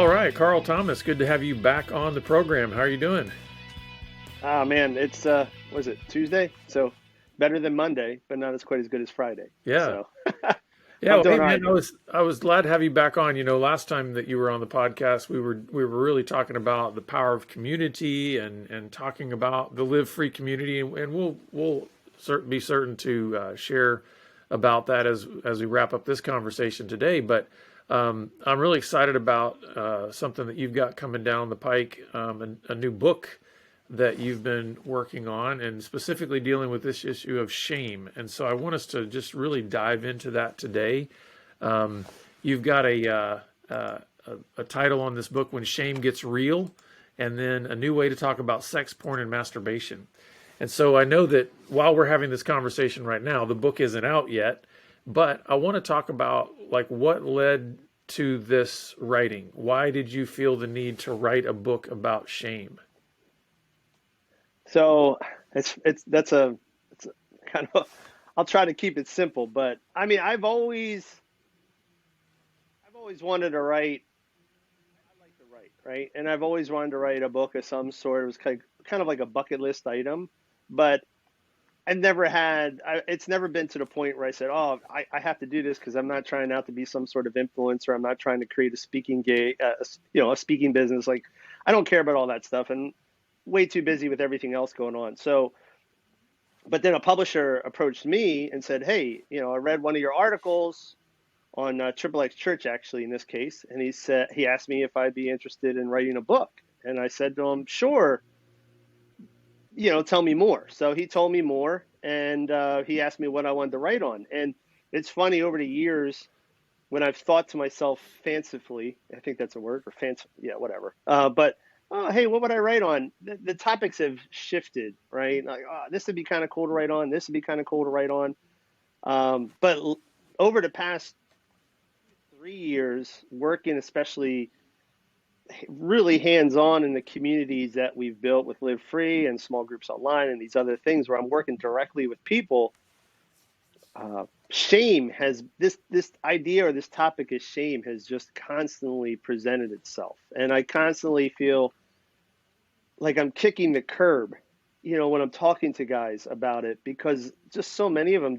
All right, Carl Thomas, good to have you back on the program. How are you doing? Ah man, it's was it Tuesday? So better than Monday, but not as quite as good as Friday. Yeah. So Yeah, I'm well, hey doing all man, right though. I was glad to have you back on. Last time that you were on the podcast, we were really talking about the power of community and talking about the Live Free community, and we'll be certain to share about that as we wrap up this conversation today. But I'm really excited about something that you've got coming down the pike, a new book that you've been working on, and specifically dealing with this issue of shame. And so I want us to just really dive into that today. Um, you've got a title on this book, When Shame Gets Real, and then a new way to talk about sex, porn, and masturbation. And so I know that while we're having this conversation right now, the book isn't out yet, but I want to talk about like what led to this writing. Why did you feel the need to write a book about shame? So it's that's a it's a kind of I'll try to keep it simple, but I mean I've always wanted to write. I like to write, right? And I've always wanted to write a book of some sort. It was kind of like a bucket list item, but it's never been to the point where I said, oh, I have to do this because I'm not trying out to be some sort of influencer. I'm not trying to create a speaking a speaking business. Like, I don't care about all that stuff and way too busy with everything else going on. So, but then a publisher approached me and said, hey, I read one of your articles on Triple X Church, actually, in this case. And he asked me if I'd be interested in writing a book. And I said to him, sure, tell me more. So he told me more, and he asked me what I wanted to write on. And it's funny, over the years, when I've thought to myself fancifully, I think that's a word, or fancy, yeah, whatever. But hey, what would I write on? The topics have shifted, right? Like, this would be kind of cool to write on. This would be kind of cool to write on. But over the past 3 years, working especially really hands-on in the communities that we've built with Live Free and small groups online and these other things where I'm working directly with people. Shame has this idea, or this topic is shame, has just constantly presented itself, and I constantly feel like I'm kicking the curb, when I'm talking to guys about it, because just so many of them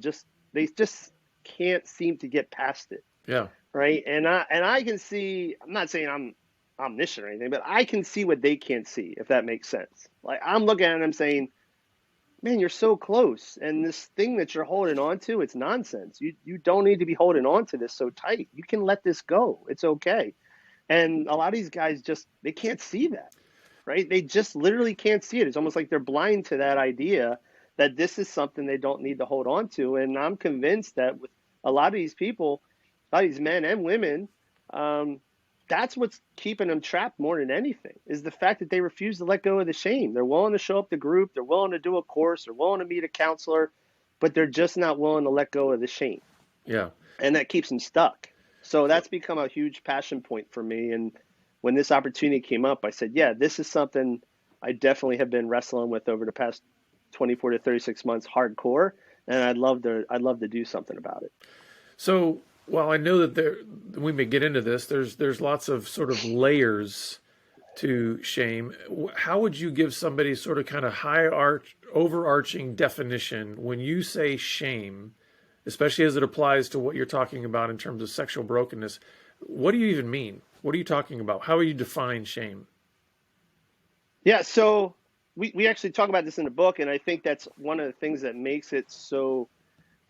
they just can't seem to get past it, Yeah. right? And I can see. I'm not saying I'm omniscient or anything, but I can see what they can't see, if that makes sense. Like, I'm looking at them saying, man, you're so close. And this thing that you're holding on to, it's nonsense. You don't need to be holding on to this so tight. You can let this go. It's okay. And a lot of these guys they can't see that, right? They just literally can't see it. It's almost like they're blind to that idea that this is something they don't need to hold on to. And I'm convinced that with a lot of these people, a lot of these men and women, um, that's what's keeping them trapped more than anything, is the fact that they refuse to let go of the shame. They're willing to show up to group, they're willing to do a course, they're willing to meet a counselor, but they're just not willing to let go of the shame. Yeah. And that keeps them stuck. So that's become a huge passion point for me. And when this opportunity came up, I said, yeah, this is something I definitely have been wrestling with over the past 24 to 36 months, hardcore. And I'd love to do something about it. So, while I know that we may get into this, there's lots of sort of layers to shame. How would you give somebody sort of kind of overarching definition when you say shame, especially as it applies to what you're talking about in terms of sexual brokenness? What do you even mean? What are you talking about? How would you define shame? Yeah, so we actually talk about this in the book, and I think that's one of the things that makes it so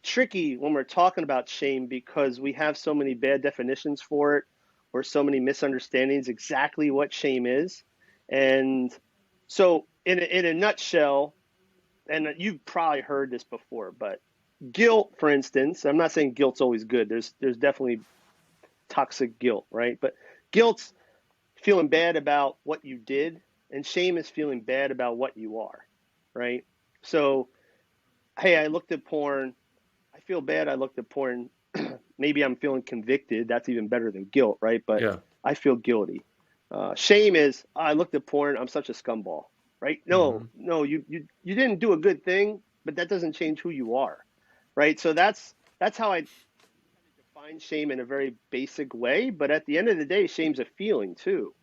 tricky when we're talking about shame, because we have so many bad definitions for it, or so many misunderstandings exactly what shame is. And so, in a nutshell, and you've probably heard this before, but guilt, for instance, I'm not saying guilt's always good. There's definitely toxic guilt, right? But guilt's feeling bad about what you did, and shame is feeling bad about what you are, right? So, hey, I looked at porn. I feel bad. I looked at porn. Maybe I'm feeling convicted. That's even better than guilt, right? But Yeah. I feel guilty. Shame is, I looked at porn. I'm such a scumball, right? No, Hmm. no, you didn't do a good thing, but that doesn't change who you are, right? So that's how I define define shame in a very basic way, but at the end of the day, shame's a feeling too,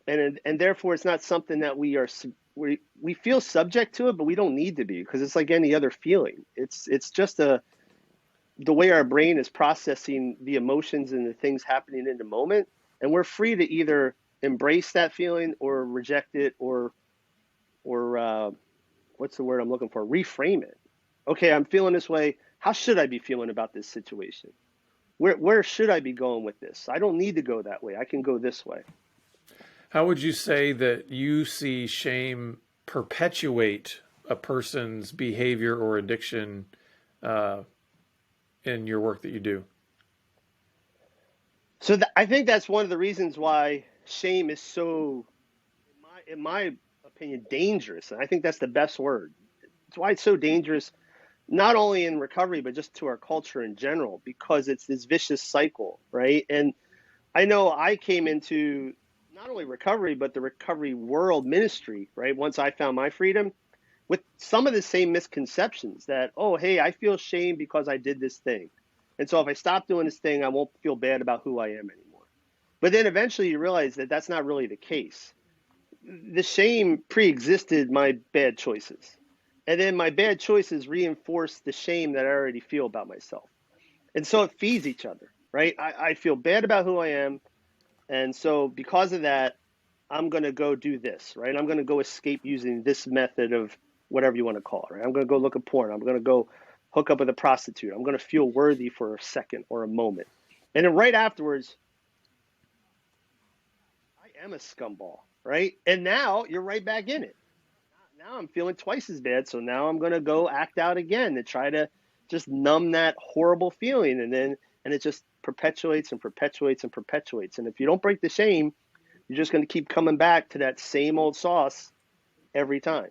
and therefore it's not something that we feel subject to it, but we don't need to be because it's like any other feeling. It's just the way our brain is processing the emotions and the things happening in the moment, and we're free to either embrace that feeling or reject it or what's the word I'm looking for? Reframe it. Okay, I'm feeling this way. How should I be feeling about this situation? Where should I be going with this? I don't need to go that way. I can go this way. How would you say that you see shame perpetuate a person's behavior or addiction uh, in your work that you do? So I think that's one of the reasons why shame is so, in my opinion, dangerous. And I think that's the best word. It's why it's so dangerous, not only in recovery, but just to our culture in general, because it's this vicious cycle, right? And I know I came into not only recovery, but the recovery world ministry, right? Once I found my freedom with some of the same misconceptions that, oh, hey, I feel shame because I did this thing. And so if I stop doing this thing, I won't feel bad about who I am anymore. But then eventually you realize that that's not really the case. The shame pre-existed my bad choices. And then my bad choices reinforce the shame that I already feel about myself. And so it feeds each other, right? I feel bad about who I am. And so because of that, I'm going to go do this, right? I'm going to go escape using this method of whatever you want to call it, right? I'm going to go look at porn. I'm going to go hook up with a prostitute. I'm going to feel worthy for a second or a moment. And then right afterwards, I am a scumball, right? And now you're right back in it. Now I'm feeling twice as bad. So now I'm going to go act out again to try to just numb that horrible feeling. And it just perpetuates and perpetuates and perpetuates. And if you don't break the shame, you're just going to keep coming back to that same old sauce every time.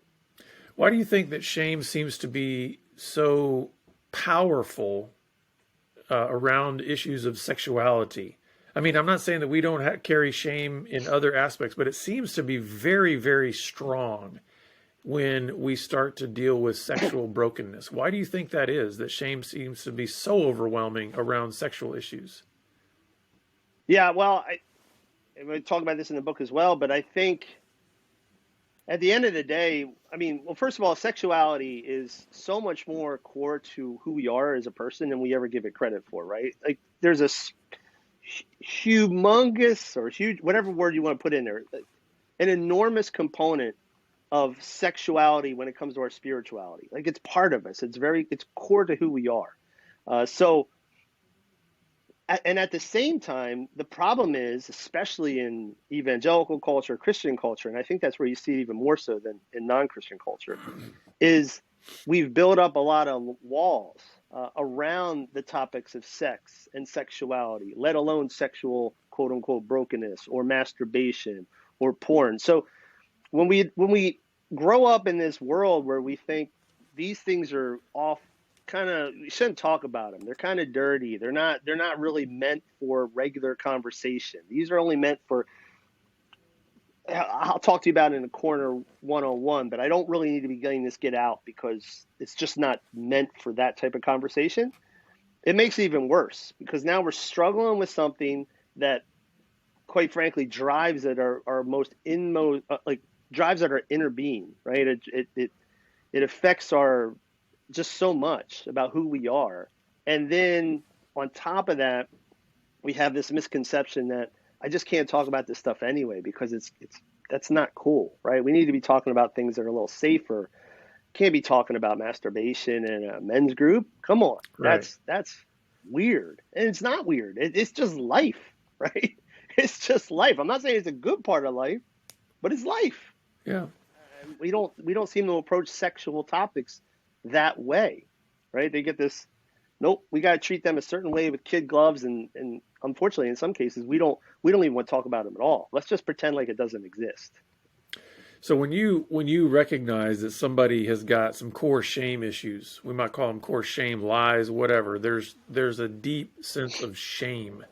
Why do you think that shame seems to be so powerful around issues of sexuality? I mean, I'm not saying that we don't carry shame in other aspects, but it seems to be very, very strong when we start to deal with sexual brokenness. Why do you think that is, that shame seems to be so overwhelming around sexual issues? Yeah, well, we talk about this in the book as well, but I think at the end of the day, I mean, well, first of all, sexuality is so much more core to who we are as a person than we ever give it credit for, right? Like there's a humongous or huge, whatever word you want to put in there, an enormous component of sexuality when it comes to our spirituality. Like it's part of us. It's core to who we are. And at the same time, the problem is, especially in evangelical culture, Christian culture, and I think that's where you see it even more so than in non-Christian culture, is we've built up a lot of walls around the topics of sex and sexuality, let alone sexual quote unquote brokenness or masturbation or porn. So when we grow up in this world where we think these things are off, kind of, we shouldn't talk about them. They're kind of dirty. They're not really meant for regular conversation. These are only meant for, I'll talk to you about it in the corner one-on-one, but I don't really need to be getting this get out because it's just not meant for that type of conversation. It makes it even worse because now we're struggling with something that quite frankly drives at our most inmost, like drives at our inner being, right? It affects our just so much about who we are. And then on top of that, we have this misconception that I just can't talk about this stuff anyway because that's not cool, right? We need to be talking about things that are a little safer. Can't be talking about masturbation in a men's group. Come on, Right. that's weird, and it's not weird. It's just life, right? It's just life. I'm not saying it's a good part of life, but it's life. Yeah. And we don't seem to approach sexual topics that way, right? They get this, nope, we got to treat them a certain way with kid gloves, and unfortunately, in some cases, we don't even want to talk about them at all. Let's just pretend like it doesn't exist. So when you recognize that somebody has got some core shame issues, we might call them core shame, lies, whatever. There's a deep sense of shame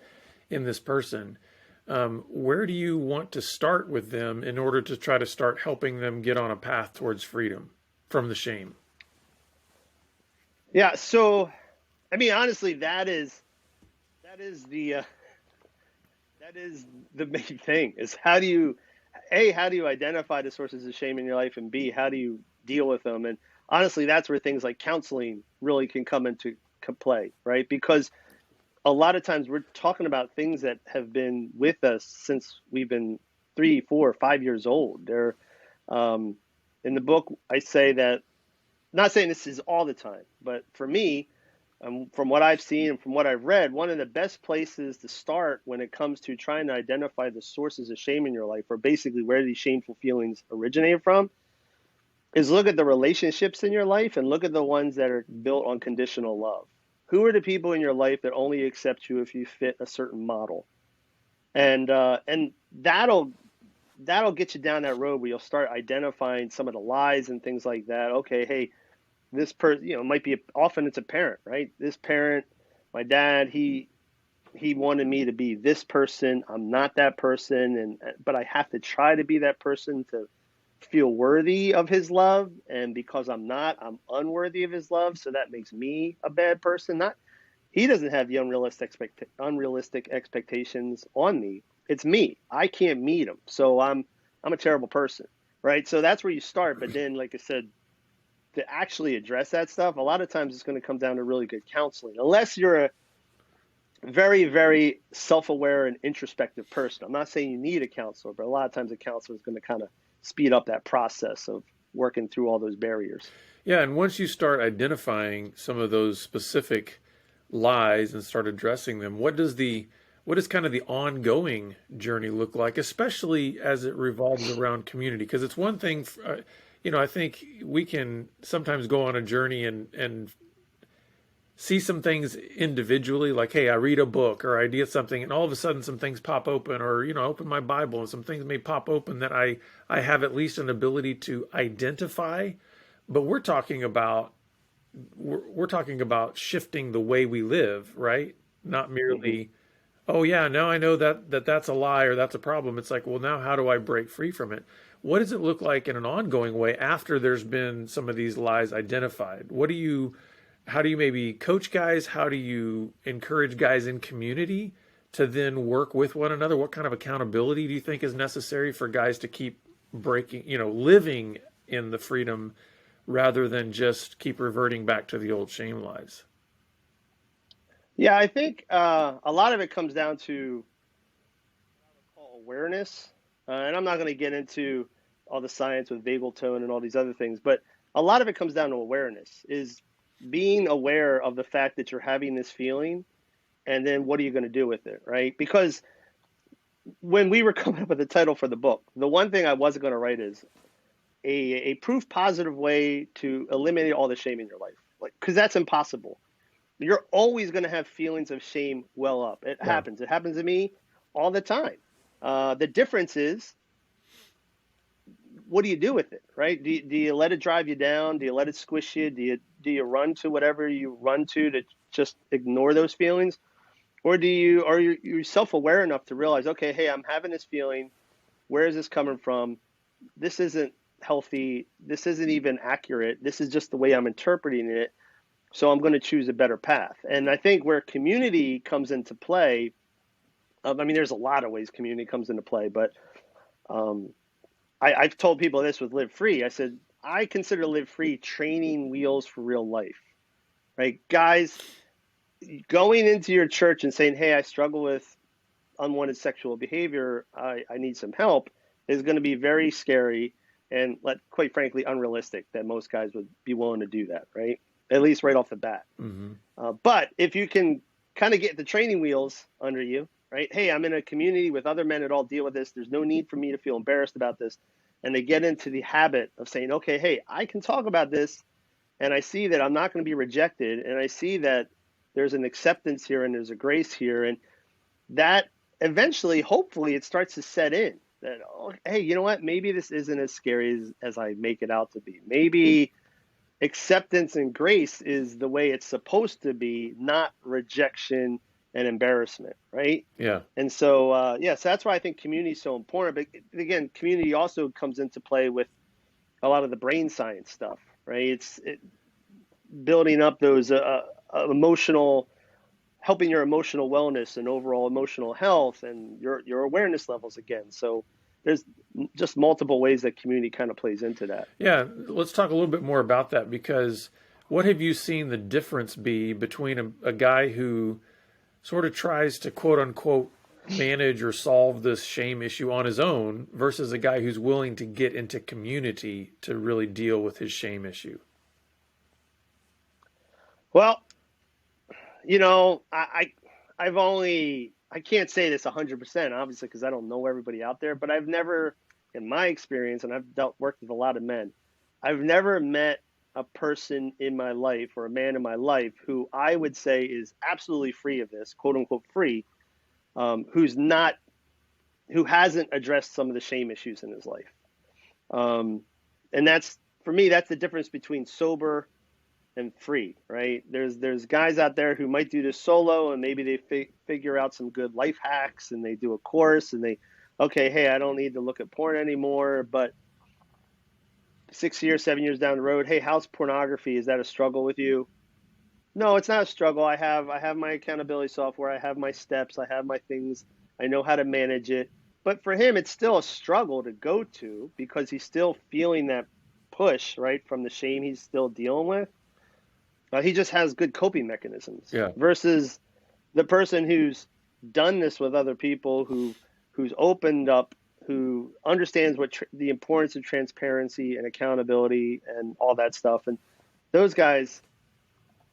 in this person. Where do you want to start with them in order to try to start helping them get on a path towards freedom from the shame? Yeah, so I mean, honestly, that is that is the that is the main thing is how do you A, how do you identify the sources of shame in your life, and B, how do you deal with them? And honestly, that's where things like counseling really can come into play, right? Because a lot of times we're talking about things that have been with us since we've been 3, 4, 5 years old. They're in the book. I say that, not saying this is all the time, but for me, from what I've seen and from what I've read, one of the best places to start when it comes to trying to identify the sources of shame in your life, or basically where these shameful feelings originate from, is look at the relationships in your life and look at the ones that are built on conditional love. Who are the people in your life that only accept you if you fit a certain model? And that'll get you down that road where you'll start identifying some of the lies and things like that. Okay, hey, this person, might be, often it's a parent, right? This parent, my dad, he wanted me to be this person. I'm not that person, but I have to try to be that person to feel worthy of his love. And because I'm not, I'm unworthy of his love. So that makes me a bad person. Not He doesn't have the unrealistic expectations on me. It's me. I can't meet him. So I'm a terrible person, right? So that's where you start. But then, like I said, to actually address that stuff, a lot of times it's going to come down to really good counseling, unless you're a very, very self-aware and introspective person. I'm not saying you need a counselor, but a lot of times a counselor is going to kind of speed up that process of working through all those barriers. Yeah, and once you start identifying some of those specific lies and start addressing them, what does kind of the ongoing journey look like, especially as it revolves around community? Because it's one thing, I think we can sometimes go on a journey and see some things individually, like, hey, I read a book or I read something, and all of a sudden some things pop open, or I open my Bible and some things may pop open that I have at least an ability to identify. But we're talking about shifting the way we live, right? Not Mm-hmm. merely, oh yeah, now I know that's a lie or that's a problem. It's like, well, now how do I break free from it? What does it look like in an ongoing way after there's been some of these lies identified? How do you maybe coach guys? How do you encourage guys in community to then work with one another? What kind of accountability do you think is necessary for guys to keep living in the freedom rather than just keep reverting back to the old shame lies? Yeah, I think a lot of it comes down to awareness. And I'm not going to get into all the science with vagal tone and all these other things, but a lot of it comes down to awareness, is being aware of the fact that you're having this feeling, and then what are you going to do with it, right? Because when we were coming up with the title for the book, the one thing I wasn't going to write is a proof positive way to eliminate all the shame in your life, like, because that's impossible. You're always going to have feelings of shame well up. It Yeah. happens. It happens to me all the time. The difference is, what do you do with it, right? Do you let it drive you down? Do you let it squish you? Do you run to whatever you run to just ignore those feelings? Or are you self-aware enough to realize, okay, hey, I'm having this feeling. Where is this coming from? This isn't healthy. This isn't even accurate. This is just the way I'm interpreting it. So I'm going to choose a better path. And I think where community comes into play, there's a lot of ways community comes into play, but um, I've told people this with Live Free. I said, I consider Live Free training wheels for real life, right? Guys, going into your church and saying, hey, I struggle with unwanted sexual behavior, I need some help, is going to be very scary and, quite frankly, unrealistic that most guys would be willing to do that, right? At least right off the bat. Mm-hmm. But if you can kind of get the training wheels under you, right? Hey, I'm in a community with other men that all deal with this. There's no need for me to feel embarrassed about this. And they get into the habit of saying, okay, hey, I can talk about this, and I see that I'm not going to be rejected, and I see that there's an acceptance here and there's a grace here. And that eventually, hopefully, it starts to set in that, oh, hey, you know what? Maybe this isn't as scary as I make it out to be. Maybe acceptance and grace is the way it's supposed to be, not rejection and embarrassment, right? Yeah. And so, so that's why I think community is so important. But again, community also comes into play with a lot of the brain science stuff, right? Building up those emotional helping your emotional wellness and overall emotional health and your awareness levels again. So there's just multiple ways that community kind of plays into that. Yeah, let's talk a little bit more about that because what have you seen the difference be between a guy who sort of tries to quote unquote manage or solve this shame issue on his own versus a guy who's willing to get into community to really deal with his shame issue? Well, you know, I can't say this 100% obviously because I don't know everybody out there, but I've never, in my experience, and I've worked with a lot of men, I've never met a person in my life or a man in my life who I would say is absolutely free of this, quote unquote free, who's not, who hasn't addressed some of the shame issues in his life. And that's, for me, that's the difference between sober and free, right? There's guys out there who might do this solo and maybe they figure out some good life hacks and they do a course and they, okay, hey, I don't need to look at porn anymore. But 6 years, 7 years down the road, hey, how's pornography? Is that a struggle with you? No, it's not a struggle. I have my accountability software. I have my steps. I have my things. I know how to manage it. But for him, it's still a struggle to go to because he's still feeling that push, right, from the shame he's still dealing with. He just has good coping mechanisms Yeah. versus the person who's done this with other people, who's opened up, who understands what the importance of transparency and accountability and all that stuff. And those guys,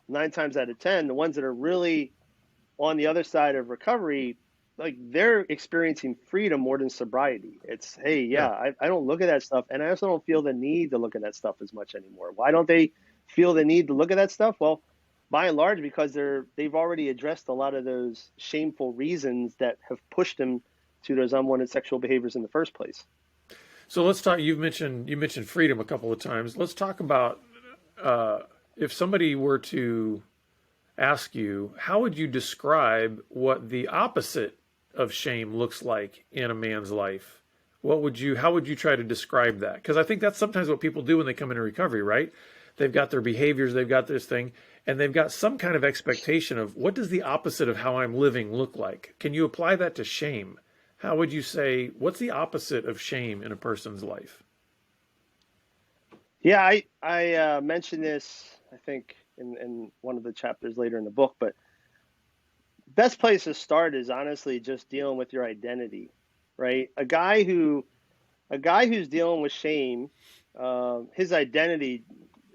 9 times out of 10, the ones that are really on the other side of recovery, like they're experiencing freedom more than sobriety. It's, hey, Yeah. I don't look at that stuff. And I also don't feel the need to look at that stuff as much anymore. Why don't they feel the need to look at that stuff? Well, by and large, because they've already addressed a lot of those shameful reasons that have pushed them to those unwanted sexual behaviors in the first place. So let's talk. You mentioned freedom a couple of times. Let's talk about if somebody were to ask you, how would you describe what the opposite of shame looks like in a man's life? How would you try to describe that? Because I think that's sometimes what people do when they come into recovery, right? They've got their behaviors, they've got this thing, and they've got some kind of expectation of what does the opposite of how I'm living look like? Can you apply that to shame? How would you say, what's the opposite of shame in a person's life? Yeah, I mentioned this, I think, in one of the chapters later in the book, but best place to start is honestly just dealing with your identity, right? A guy who's dealing with shame, his identity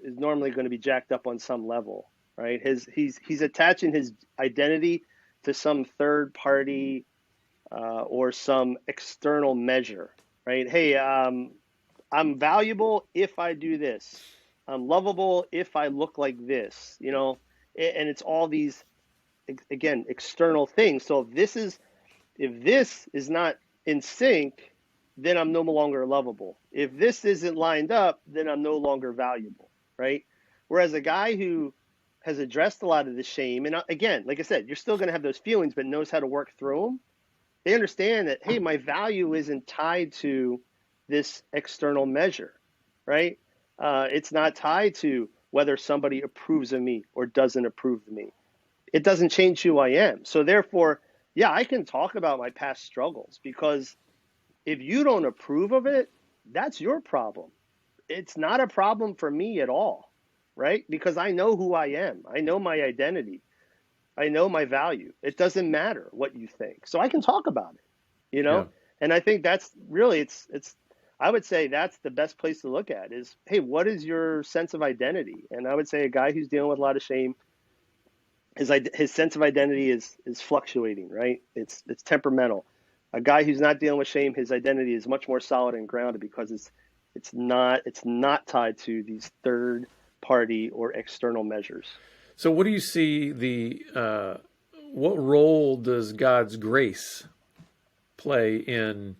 is normally going to be jacked up on some level, right? He's attaching his identity to some third party or some external measure, right? Hey, I'm valuable if I do this. I'm lovable if I look like this, and it's all these, again, external things. So if this is not in sync, then I'm no longer lovable. If this isn't lined up, then I'm no longer valuable, right? Whereas a guy who has addressed a lot of the shame, and again, like I said, you're still going to have those feelings, but knows how to work through them. They understand that, hey, my value isn't tied to this external measure, right? It's not tied to whether somebody approves of me or doesn't approve of me. It doesn't change who I am. So therefore, yeah, I can talk about my past struggles because if you don't approve of it, that's your problem. It's not a problem for me at all, right? Because I know who I am. I know my identity. I know my value. It doesn't matter what you think. So I can talk about it, Yeah. And I think that's really, it's I would say that's the best place to look at is, hey, what is your sense of identity? And I would say a guy who's dealing with a lot of shame, his sense of identity is fluctuating, right? It's temperamental. A guy who's not dealing with shame, his identity is much more solid and grounded because it's not tied to these third party or external measures. So what do you see what role does God's grace play in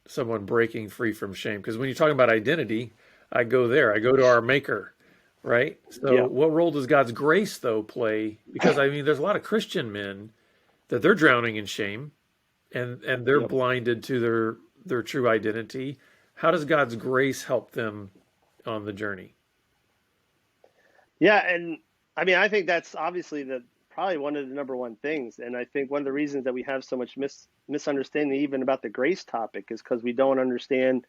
someone breaking free from shame? Because when you're talking about identity, I go there. I go to our maker, right? So Yeah. what role does God's grace though play? Because I mean, there's a lot of Christian men that they're drowning in shame and they're Yep. blinded to their true identity. How does God's grace help them on the journey? Yeah, and I mean, I think that's obviously probably one of the number one things. And I think one of the reasons that we have so much misunderstanding even about the grace topic is because we don't understand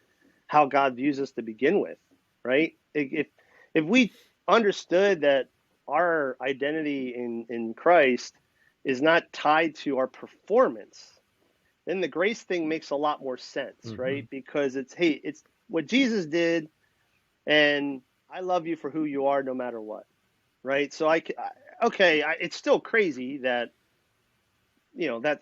how God views us to begin with, right? If we understood that our identity in Christ is not tied to our performance, then the grace thing makes a lot more sense, Mm-hmm. right? Because it's, hey, it's what Jesus did, and I love you for who you are no matter what, right? So it's still crazy that, that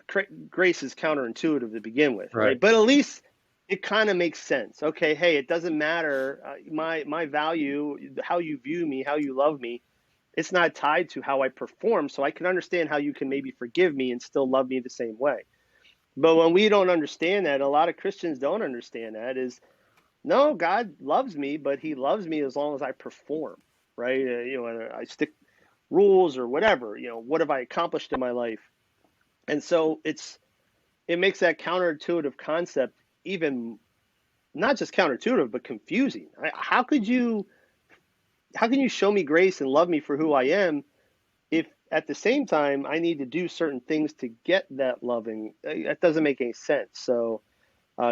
grace is counterintuitive to begin with, Right. right? But at least it kind of makes sense. Okay, hey, it doesn't matter, my value, how you view me, how you love me, it's not tied to how I perform, so I can understand how you can maybe forgive me and still love me the same way. But when we don't understand that, a lot of Christians don't understand that, is no, God loves me, but he loves me as long as I perform, right? I stick rules or whatever, what have I accomplished in my life? And so it makes that counterintuitive concept even not just counterintuitive, but confusing. How can you show me grace and love me for who I am if at the same time I need to do certain things to get that loving? That doesn't make any sense. So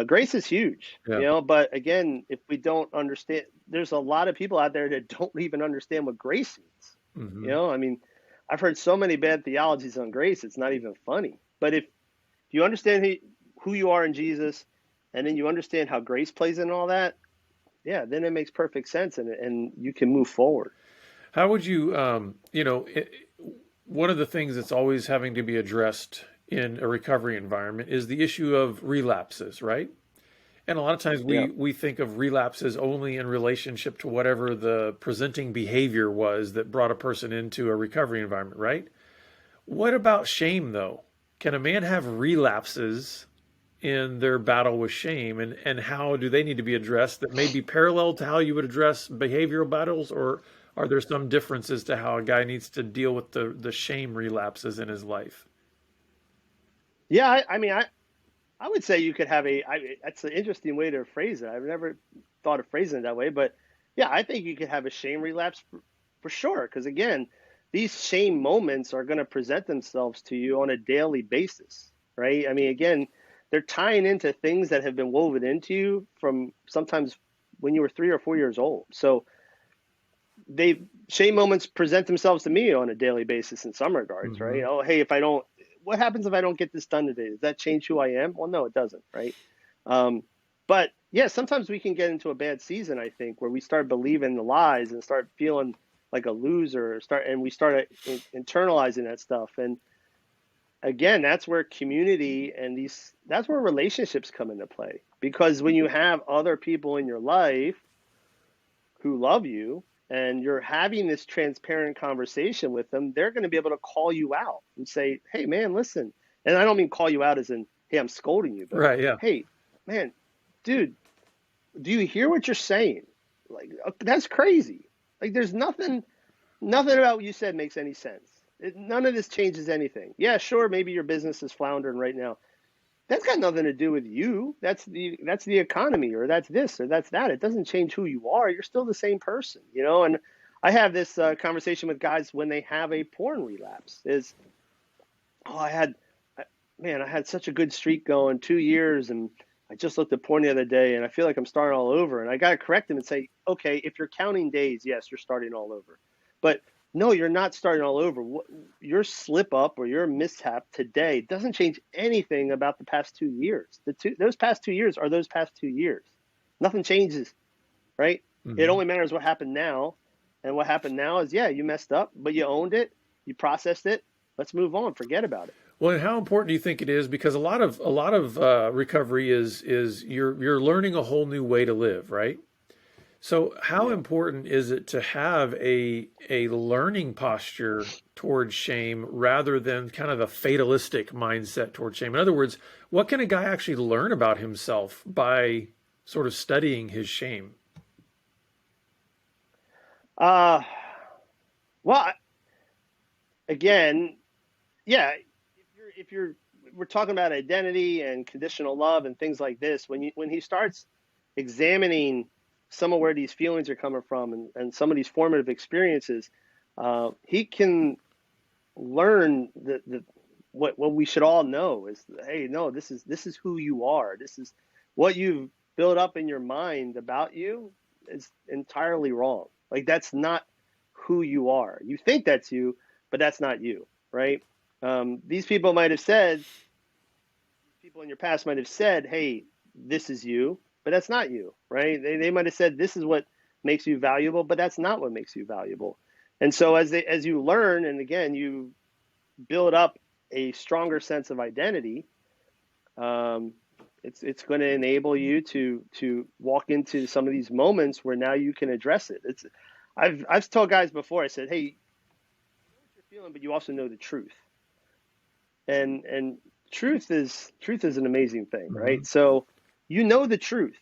grace is huge, Yeah. but again, if we don't understand, there's a lot of people out there that don't even understand what grace means. Mm-hmm. I mean, I've heard so many bad theologies on grace, it's not even funny. But if you understand who you are in Jesus, and then you understand how grace plays in all that, yeah, then it makes perfect sense, and you can move forward. How would you, one of the things that's always having to be addressed in a recovery environment is the issue of relapses, right? And a lot of times Yeah. we think of relapses only in relationship to whatever the presenting behavior was that brought a person into a recovery environment, right? What about shame, though? Can a man have relapses in their battle with shame, and how do they need to be addressed that may be parallel to how you would address behavioral battles, or are there some differences to how a guy needs to deal with the shame relapses in his life? Yeah, I mean, I would say you could have that's an interesting way to phrase it. I've never thought of phrasing it that way, but yeah, I think you could have a shame relapse for sure. Because again, these shame moments are going to present themselves to you on a daily basis, right? I mean, again, they're tying into things that have been woven into you from sometimes when you were 3 or 4 years old. So they shame moments present themselves to me on a daily basis in some regards, right? Hmm. Oh, hey, what happens if I don't get this done today? Does that change who I am? Well, no, it doesn't, right? Um, but yeah, sometimes we can get into a bad season, I think, where we start believing the lies and start feeling like a loser, and we start internalizing that stuff. And again, that's where community and that's where relationships come into play. Because when you have other people in your life who love you and you're having this transparent conversation with them, they're going to be able to call you out and say, hey, man, listen. And I don't mean call you out as in, hey, I'm scolding you, but Right. Yeah. hey, man, dude, do you hear what you're saying? Like, that's crazy. Like, there's nothing about what you said makes any sense. None of this changes anything. Yeah, sure, maybe your business is floundering right now. That's got nothing to do with you. That's the economy, or that's this, or that's that. It doesn't change who you are. You're still the same person. And I have this conversation with guys when they have a porn relapse. Oh, man, I had such a good streak going 2 years, and I just looked at porn the other day, and I feel like I'm starting all over. And I got to correct them and say, okay, if you're counting days, yes, you're starting all over, but no, you're not starting all over. Your slip up or your mishap today doesn't change anything about the past 2 years. Those past 2 years are those past 2 years. Nothing changes, right? It Hmm. only matters what happened now. And what happened now is, yeah, you messed up, but you owned it, you processed it. Let's move on. Forget about it. Well, and how important do you think it is? Because a lot of recovery is you're learning a whole new way to live, right? So, how Yeah. important is it to have a learning posture towards shame rather than kind of a fatalistic mindset towards shame? In other words, what can a guy actually learn about himself by sort of studying his shame? Uh, well, again, yeah, we're talking about identity and conditional love and things like this, when he starts examining some of where these feelings are coming from, and some of these formative experiences, he can learn what we should all know is, hey, no, this is who you are. This is what you've built up in your mind about you is entirely wrong. Like that's not who you are. You think that's you, but that's not you, right? These people might have said, people in your past might have said, hey, this is you, but that's not you, right? They might have said, this is what makes you valuable, but that's not what makes you valuable. And so as you learn, and again, you build up a stronger sense of identity, it's going to enable you to walk into some of these moments where now you can address it. I've told guys before, I said, hey, you know what you're feeling, but you also know the truth. And truth is an amazing thing, Mm-hmm. right? So you know the truth.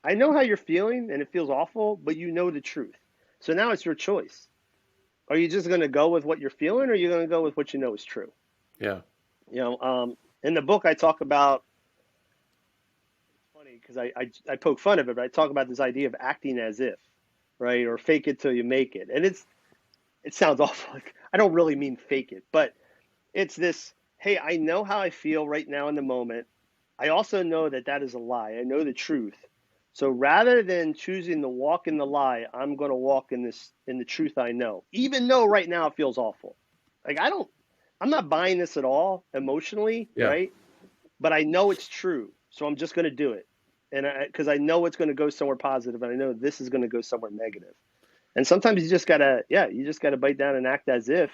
I know how you're feeling and it feels awful, but you know the truth. So now it's your choice. Are you just going to go with what you're feeling, or are you going to go with what you know is true? Yeah. In the book I talk about, it's funny because I poke fun of it, but I talk about this idea of acting as if, right? Or fake it till you make it. And it sounds awful. Like, I don't really mean fake it, but it's this, hey, I know how I feel right now in the moment. I also know that that is a lie. I know the truth. So rather than choosing to walk in the lie, I'm going to walk in the truth I know, even though right now it feels awful. Like I'm not buying this at all emotionally, Yeah. right? But I know it's true. So I'm just going to do it. And because I know it's going to go somewhere positive, and I know this is going to go somewhere negative. And sometimes you just gotta bite down and act as if,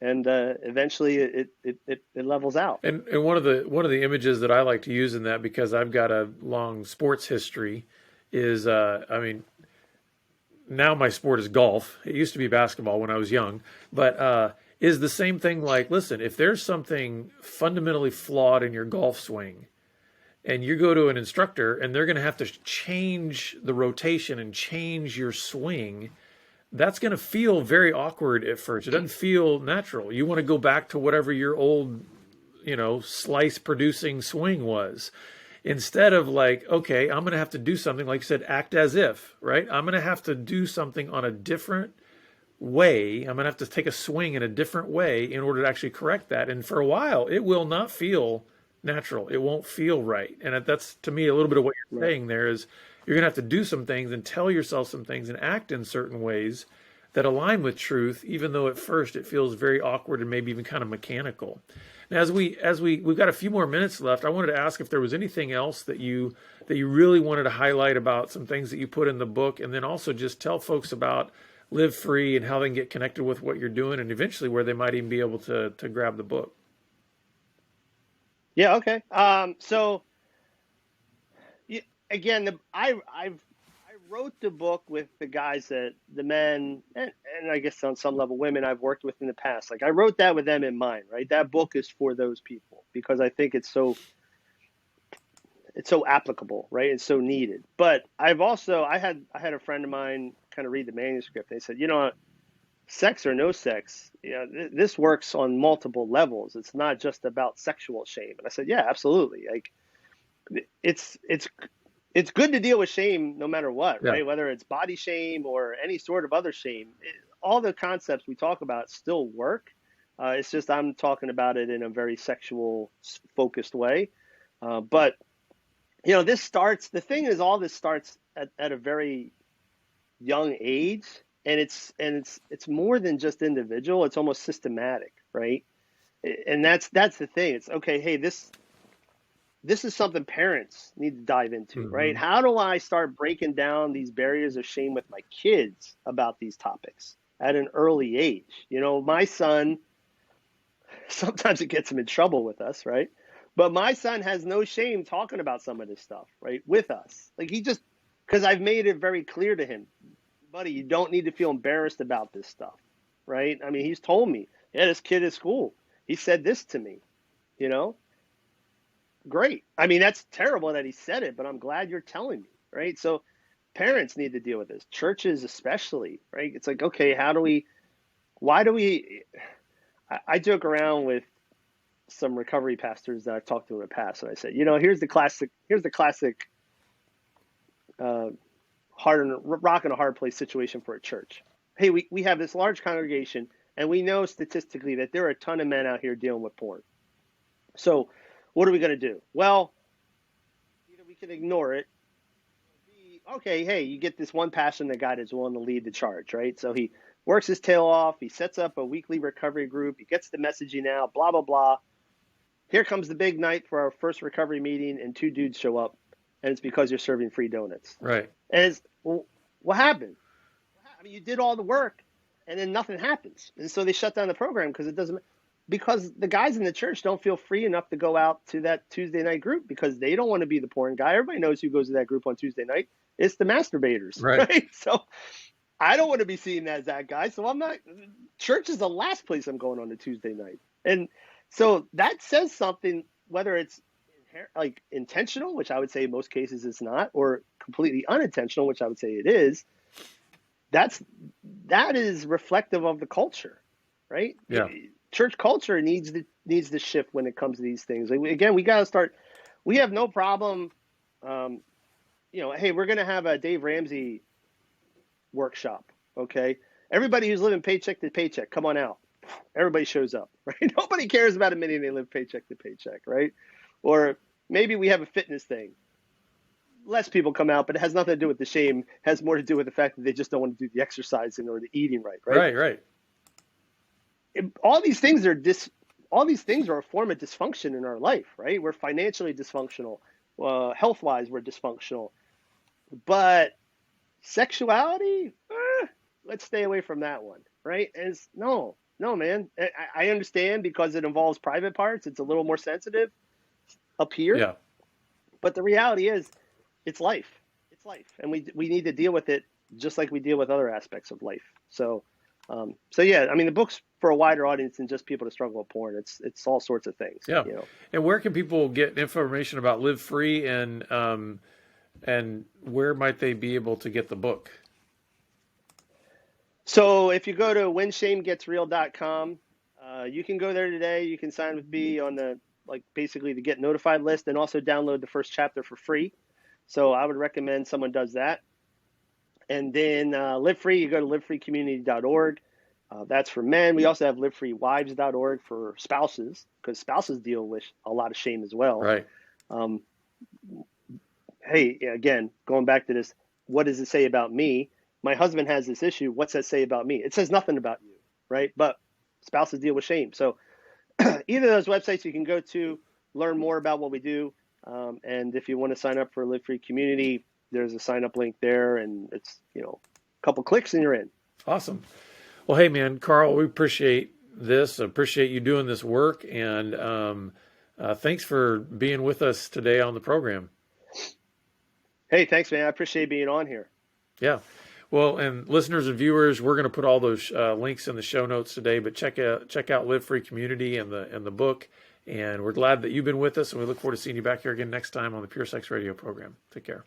and eventually it levels out. And one of the images that I like to use in that, because I've got a long sports history, is I mean, now my sport is golf. It used to be basketball when I was young, but is the same thing. Like, listen, if there's something fundamentally flawed in your golf swing, and you go to an instructor and they're going to have to change the rotation and change your swing, that's going to feel very awkward at first. It doesn't feel natural. You want to go back to whatever your old, slice producing swing was. Instead of like, okay, I'm going to have to do something, like you said, act as if, right? I'm going to have to do something on a different way. I'm going to have to take a swing in a different way in order to actually correct that. And for a while, it will not feel natural. It won't feel right. And that's, to me, a little bit of what you're Right. saying there is you're going to have to do some things and tell yourself some things and act in certain ways that align with truth, even though at first it feels very awkward and maybe even kind of mechanical. Now, we've got a few more minutes left, I wanted to ask if there was anything else that you really wanted to highlight about some things that you put in the book, and then also just tell folks about Live Free and how they can get connected with what you're doing, and eventually where they might even be able to grab the book. Yeah. Okay. So y- again, I wrote the book with the guys that the men and I guess on some level women I've worked with in the past. Like I wrote that with them in mind, right? That book is for those people because I think it's so applicable, right? It's so needed. But I had a friend of mine kind of read the manuscript. They said, sex or no sex, this works on multiple levels. It's not just about sexual shame. And I said, yeah, absolutely. Like it's good to deal with shame no matter what, Yeah. right? Whether it's body shame or any sort of other shame, all the concepts we talk about still work. It's just I'm talking about it in a very sexual focused way. But the thing is, all this starts at a very young age, and it's more than just individual. It's almost systematic, right? And that's the thing. It's okay. Hey, this is something parents need to dive into, right? Hmm. How do I start breaking down these barriers of shame with my kids about these topics at an early age? My son, sometimes it gets him in trouble with us, right? But my son has no shame talking about some of this stuff, right, with us. Like because I've made it very clear to him, buddy, you don't need to feel embarrassed about this stuff, right? I mean, he's told me, yeah, this kid at school, he said this to me, you know? Great. I mean, that's terrible that he said it, but I'm glad you're telling me, right? So parents need to deal with this, churches especially, right? It's like, okay, why do we, I joke around with some recovery pastors that I've talked to in the past, and I said, here's the classic uh, hard and rock and a hard place situation for a church. Hey, we have this large congregation. And we know statistically that there are a ton of men out here dealing with porn. So what are we going to do? Well, either we can ignore it. Okay, hey, you get this one passionate guy that's willing to lead the charge, right? So he works his tail off. He sets up a weekly recovery group. He gets the messaging out, blah, blah, blah. Here comes the big night for our first recovery meeting, and 2 dudes show up, and it's because you're serving free donuts. Right. And it's, well, what happened? I mean, you did all the work, and then nothing happens. And so they shut down the program because the guys in the church don't feel free enough to go out to that Tuesday night group because they don't want to be the porn guy. Everybody knows who goes to that group on Tuesday night. It's the masturbators, right? So I don't want to be seen as that guy. So I'm not. Church is the last place I'm going on a Tuesday night. And so that says something, whether it's like intentional, which I would say in most cases it's not, or completely unintentional, which I would say it is. That is reflective of the culture, right? Yeah. Church culture needs to shift when it comes to these things. Again, we got to start. We have no problem. Hey, we're going to have a Dave Ramsey workshop. Okay, everybody who's living paycheck to paycheck, come on out. Everybody shows up, right? Nobody cares about a minute they live paycheck to paycheck, right? Or maybe we have a fitness thing. Less people come out, but it has nothing to do with the shame. It has more to do with the fact that they just don't want to do the exercising or the eating right, right? Right. All these things are a form of dysfunction in our life, right? We're financially dysfunctional, health-wise, we're dysfunctional, but sexuality, let's stay away from that one, right? And no, man. I understand because it involves private parts. It's a little more sensitive up here. Yeah. But the reality is, it's life. It's life, and we need to deal with it just like we deal with other aspects of life. So yeah, I mean, the book's for a wider audience than just people to struggle with porn. It's all sorts of things. Yeah. And where can people get information about Live Free, and where might they be able to get the book? So if you go to whenshamegetsreal.com, you can go there today. You can sign with me on the basically the Get Notified list, and also download the first chapter for free. So I would recommend someone does that. And then Live Free, you go to livefreecommunity.org. That's for men. We also have livefreewives.org for spouses, because spouses deal with a lot of shame as well. Right. Hey, again, going back to this, what does it say about me? My husband has this issue. What's that say about me? It says nothing about you, right? But spouses deal with shame. So either of those websites you can go to, learn more about what we do. And if you want to sign up for Live Free Community, there's a sign up link there, and it's, a couple clicks and you're in. Awesome. Well, hey man, Carl, we appreciate this. Appreciate you doing this work. And thanks for being with us today on the program. Hey, thanks, man. I appreciate being on here. Yeah. Well, and listeners and viewers, we're going to put all those links in the show notes today, but check out Live Free Community and the book. And we're glad that you've been with us, and we look forward to seeing you back here again next time on the Pure Sex Radio program. Take care.